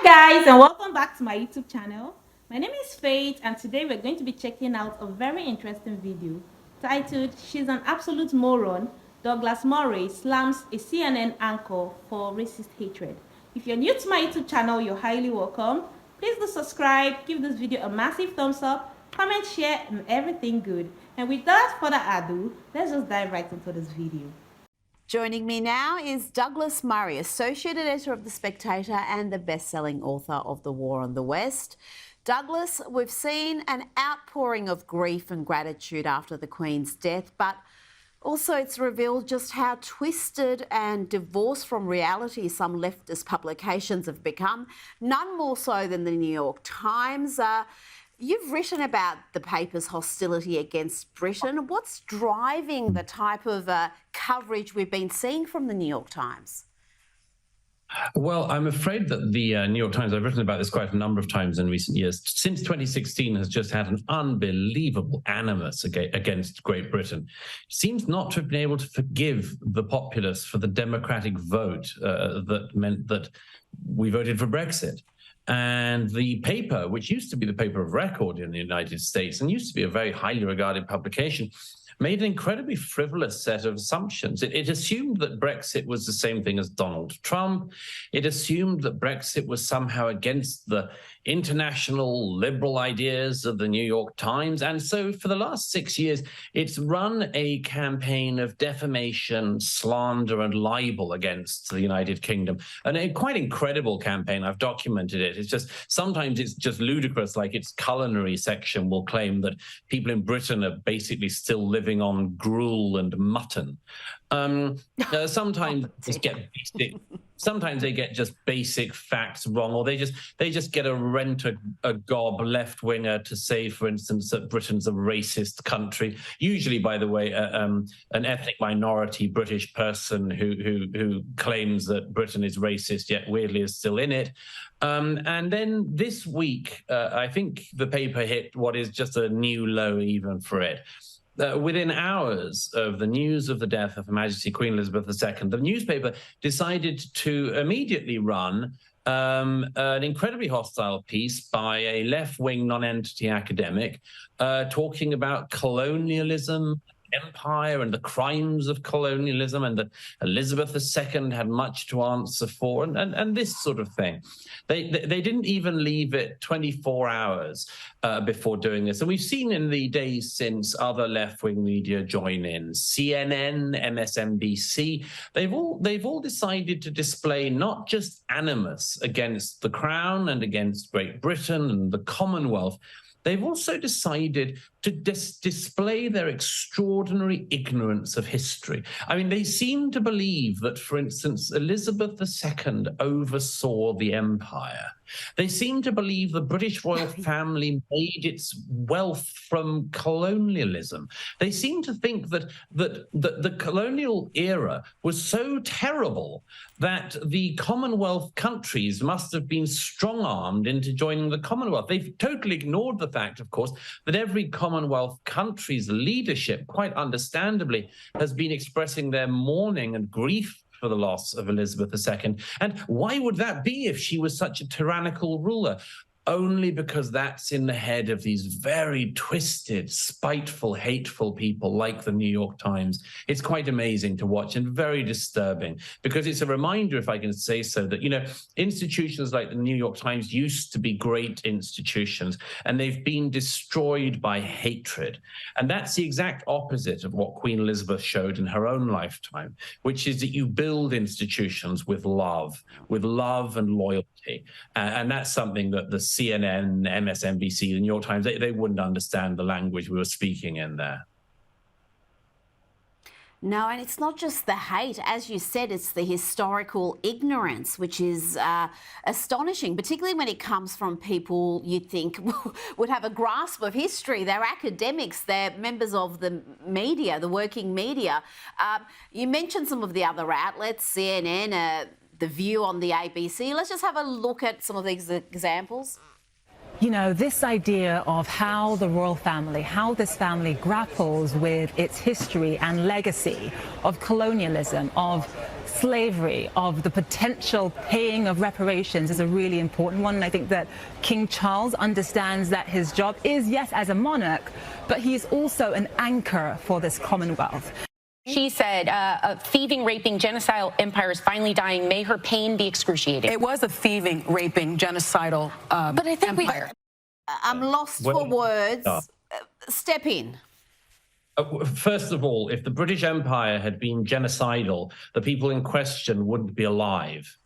Hi guys and welcome back to my YouTube channel. My name is Faith and today we're going to be checking out a very interesting video titled "She's an Absolute Moron. Douglas Murray slams a CNN anchor for racist hatred." If you're new to my YouTube channel, you're highly welcome. Please do subscribe, give this video a massive thumbs up, comment, share and everything good. And without further ado, let's just dive right into this video. Joining me now is Douglas Murray, Associate Editor of The Spectator and the best-selling author of The War on the West. Douglas, we've seen an outpouring of grief and gratitude after the Queen's death, but also it's revealed just how twisted and divorced from reality some leftist publications have become, none more so than the New York Times. You've written about the paper's hostility against Britain. What's driving the type of coverage we've been seeing from the New York Times? Well, I'm afraid that the New York Times, I've written about this quite a number of times in recent years, since 2016 has just had an unbelievable animus against Great Britain. It seems not to have been able to forgive the populace for the democratic vote that meant that we voted for Brexit. And the paper, which used to be the paper of record in the United States and used to be a very highly regarded publication, made an incredibly frivolous set of assumptions. It assumed that Brexit was the same thing as Donald Trump. It assumed that Brexit was somehow against the international liberal ideas of the New York Times. And so for the last 6 years, it's run a campaign of defamation, slander, and libel against the United Kingdom. And a quite incredible campaign. I've documented it. It's just, sometimes it's just ludicrous, like its culinary section will claim that people in Britain are basically still living on gruel and mutton. Sometimes they get just basic facts wrong, or they just get a gob left winger to say, for instance, that Britain's a racist country. Usually, by the way, an ethnic minority British person who claims that Britain is racist, yet weirdly is still in it. And then this week, I think the paper hit what is just a new low even for it. Within hours of the news of the death of Her Majesty Queen Elizabeth II, the newspaper decided to immediately run an incredibly hostile piece by a left-wing non-entity academic talking about colonialism, empire, and the crimes of colonialism, and that Elizabeth II had much to answer for, and this sort of thing. They didn't even leave it 24 hours before doing this. And we've seen in the days since other left-wing media join in. CNN, MSNBC, they've all decided to display not just animus against the Crown and against Great Britain and the Commonwealth, they've also decided to display their extraordinary ignorance of history. I mean, they seem to believe that, for instance, Elizabeth II oversaw the empire. They seem to believe the British royal family made its wealth from colonialism. They seem to think that the colonial era was so terrible that the Commonwealth countries must have been strong-armed into joining the Commonwealth. They've totally ignored the fact, of course, that every Commonwealth country's leadership, quite understandably, has been expressing their mourning and grief for the loss of Elizabeth II. And why would that be if she was such a tyrannical ruler? Only because that's in the head of these very twisted, spiteful, hateful people like the New York Times. It's quite amazing to watch and very disturbing, because it's a reminder, if I can say so, that, you know, institutions like the New York Times used to be great institutions, and they've been destroyed by hatred. And that's the exact opposite of what Queen Elizabeth showed in her own lifetime, which is that you build institutions with love and loyalty. And that's something that the CNN, MSNBC, the New York Times, they wouldn't understand the language we were speaking in there. No, and it's not just the hate. As you said, it's the historical ignorance, which is astonishing, particularly when it comes from people you'd think would have a grasp of history. They're academics, they're members of the media, the working media. You mentioned some of the other outlets, CNN, The View on the ABC. Let's just have a look at some of these examples. You know, this idea of how the royal family, how this family grapples with its history and legacy of colonialism, of slavery, of the potential paying of reparations, is a really important one. And I think that King Charles understands that his job is, yes, as a monarch, but he's also an anchor for this Commonwealth. She said, a thieving, raping, genocidal empire is finally dying. May her pain be excruciating. It was a thieving, raping, genocidal but I think empire. I'm lost for words. Step in. First of all, if the British Empire had been genocidal, the people in question wouldn't be alive.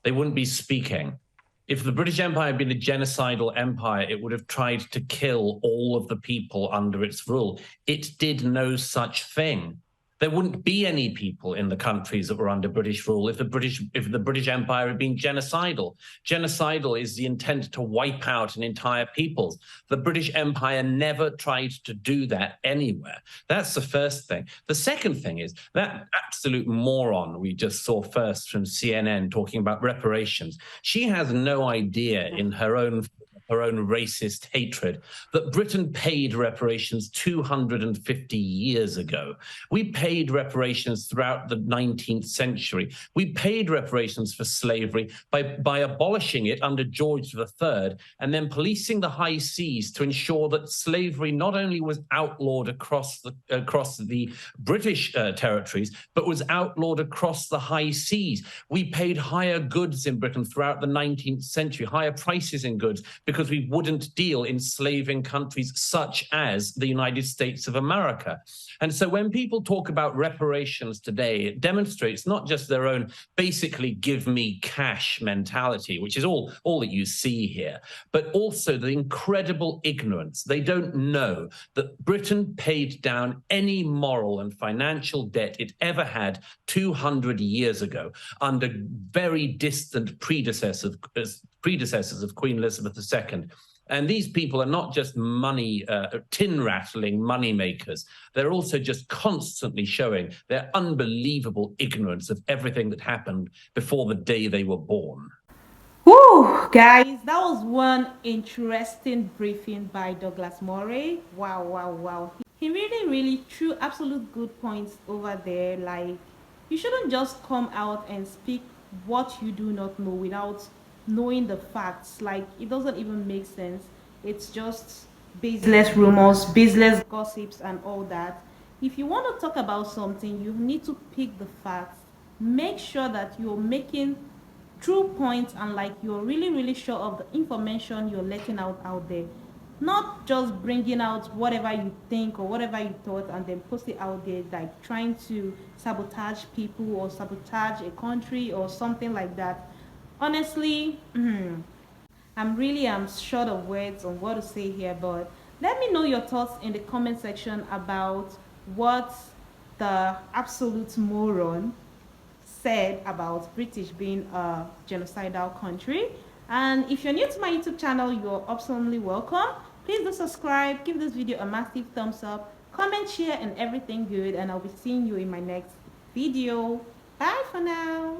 They wouldn't be speaking. If the British Empire had been a genocidal empire, it would have tried to kill all of the people under its rule. It did no such thing. There wouldn't be any people in the countries that were under British rule if the British Empire had been genocidal. Genocidal is the intent to wipe out an entire people. The British Empire never tried to do that anywhere. That's the first thing. The second thing is that absolute moron we just saw first from CNN talking about reparations. She has no idea in her own racist hatred that Britain paid reparations 250 years ago. We paid reparations throughout the 19th century. We paid reparations for slavery by abolishing it under George III and then policing the high seas to ensure that slavery not only was outlawed across the British territories, but was outlawed across the high seas. We paid higher goods in Britain throughout the 19th century, higher prices in goods, because we wouldn't deal in enslaving countries such as the United States of America. And so when people talk about reparations today, it demonstrates not just their own basically give me cash mentality, which is all that you see here, but also the incredible ignorance. They don't know that Britain paid down any moral and financial debt it ever had 200 years ago under very distant predecessors of Queen Elizabeth II. And these people are not just tin-rattling money makers. They're also just constantly showing their unbelievable ignorance of everything that happened before the day they were born. Whew, guys, that was one interesting briefing by Douglas Murray. Wow, wow, wow. He really threw absolute good points over there. Like, you shouldn't just come out and speak what you do not know without knowing the facts. Like, it doesn't even make sense. It's just baseless rumors, baseless gossips and all that. If you want to talk about something, you need to pick the facts. Make sure that you're making true points and like you're really sure of the information you're letting out there, not just bringing out whatever you think or whatever you thought and then post it out there, like trying to sabotage people or sabotage a country or something like that. Honestly, I'm short of words on what to say here, but let me know your thoughts in the comment section about what the absolute moron said about British being a genocidal country. And if you're new to my YouTube channel, you're absolutely welcome. Please do subscribe, give this video a massive thumbs up, comment, share, and everything good. And I'll be seeing you in my next video. Bye for now.